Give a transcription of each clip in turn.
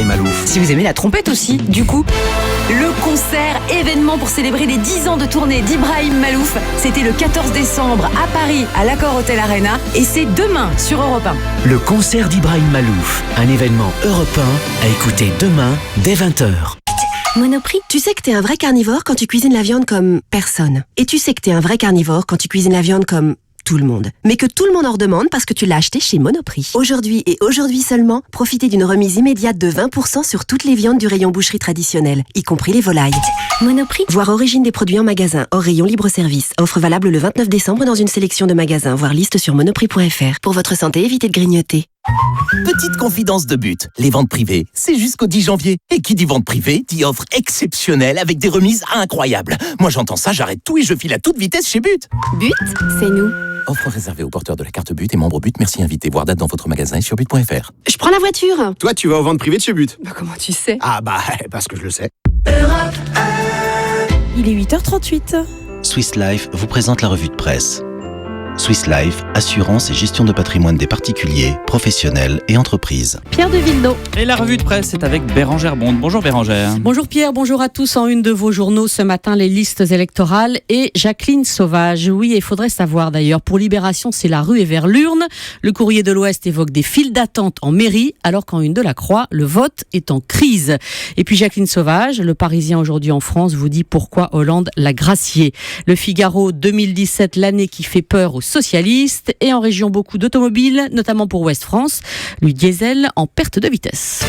Malouf. Si vous aimez la trompette aussi, du coup. Le concert événement pour célébrer les 10 ans de tournée d'Ibrahim Malouf. C'était le 14 décembre à Paris, à l'Accor Hotel Arena. Et c'est demain sur Europe 1. Le concert d'Ibrahim Malouf, un événement européen à écouter demain dès 20h. Monoprix, tu sais que t'es un vrai carnivore quand tu cuisines la viande comme personne. Et tu sais que t'es un vrai carnivore quand tu cuisines la viande comme tout le monde. Mais que tout le monde en redemande parce que tu l'as acheté chez Monoprix. Aujourd'hui et aujourd'hui seulement, profitez d'une remise immédiate de 20% sur toutes les viandes du rayon boucherie traditionnelle, y compris les volailles. Monoprix. Voir origine des produits en magasin, hors rayon libre-service. Offre valable le 29 décembre dans une sélection de magasins. Voir liste sur monoprix.fr. Pour votre santé, évitez de grignoter. Petite confidence de but, les ventes privées, c'est jusqu'au 10 janvier. Et qui dit vente privée, dit offre exceptionnelle avec des remises incroyables. Moi j'entends ça, j'arrête tout et je file à toute vitesse chez But. But, c'est nous. Offre réservée aux porteurs de la carte But et membres But, merci invité. Voir date dans votre magasin et sur but.fr. Je prends la voiture. Toi, tu vas aux ventes privées de chez But. Comment tu sais? Ah bah, parce que je le sais. Il est 8h38. Swiss Life vous présente la revue de presse. Swiss Life, assurance et gestion de patrimoine des particuliers, professionnels et entreprises. Pierre de Villeneuve. Et la revue de presse est avec Bérangère Bond. Bonjour Bérangère. Bonjour Pierre, bonjour à tous. En une de vos journaux ce matin, les listes électorales et Jacqueline Sauvage. Oui, il faudrait savoir d'ailleurs, pour Libération, c'est la rue et vers l'urne. Le Courrier de l'Ouest évoque des files d'attente en mairie, alors qu'en une de la Croix, le vote est en crise. Et puis Jacqueline Sauvage, le Parisien aujourd'hui en France, vous dit pourquoi Hollande l'a gracié. Le Figaro 2017, l'année qui fait peur aux socialistes, et en région beaucoup d'automobiles, notamment pour Ouest France, le diesel en perte de vitesse.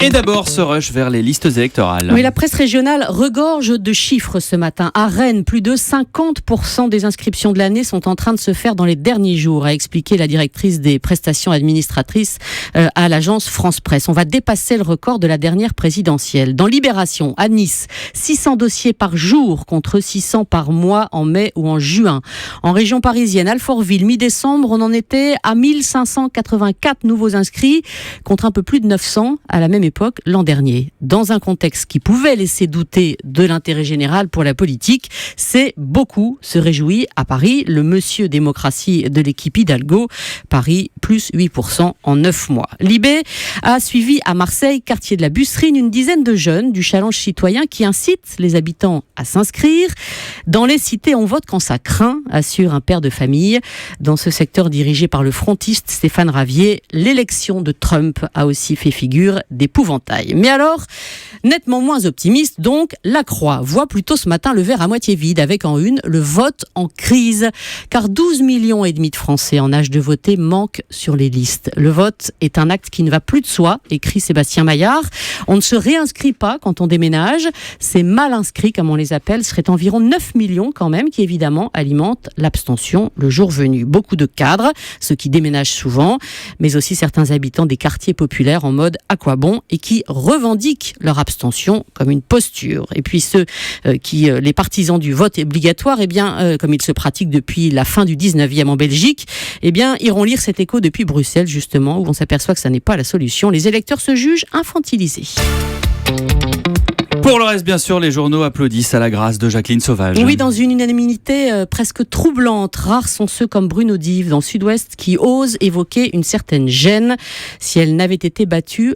Et d'abord, ce rush vers les listes électorales. Oui, la presse régionale regorge de chiffres ce matin. À Rennes, plus de 50% des inscriptions de l'année sont en train de se faire dans les derniers jours, a expliqué la directrice des prestations administratrices à l'agence France Presse. On va dépasser le record de la dernière présidentielle. Dans Libération, à Nice, 600 dossiers par jour contre 600 par mois en mai ou en juin. En région parisienne, Alfortville, mi-décembre, on en était à 1584 nouveaux inscrits contre un peu plus de 900 à la même époque l'an dernier. Dans un contexte qui pouvait laisser douter de l'intérêt général pour la politique, c'est beaucoup se réjouit à Paris. Le monsieur démocratie de l'équipe Hidalgo, Paris plus 8% en 9 mois. Libé a suivi à Marseille, quartier de la Busserine, une dizaine de jeunes du challenge citoyen qui incitent les habitants à s'inscrire. Dans les cités, on vote quand ça craint, assure un père de famille. Dans ce secteur dirigé par le frontiste Stéphane Ravier, l'élection de Trump a aussi fait figure d'épouvantail. Mais alors, nettement moins optimiste, donc, la Croix voit plutôt ce matin le verre à moitié vide, avec en une le vote en crise. Car 12,5 millions de Français en âge de voter manquent sur les listes. Le vote est un acte qui ne va plus de soi, écrit Sébastien Maillard. On ne se réinscrit pas quand on déménage. Ces mal inscrits, comme on les appelle, seraient environ 9 millions quand même, qui évidemment alimentent l'abstention le jour venu. Beaucoup de cadres, ceux qui déménagent souvent, mais aussi certains habitants des quartiers populaires en mode à quoi bon, et qui revendiquent leur abstention comme une posture. Et puis ceux les partisans du vote obligatoire, comme il se pratique depuis la fin du 19e en Belgique, iront lire cet écho depuis Bruxelles, justement, où on s'aperçoit que ça n'est pas la solution. Les électeurs se jugent infantilisés. Pour le reste, bien sûr, les journaux applaudissent à la grâce de Jacqueline Sauvage. Oui, dans une unanimité presque troublante. Rares sont ceux comme Bruno Dive, dans le Sud-Ouest, qui osent évoquer une certaine gêne. Si elle n'avait été battue,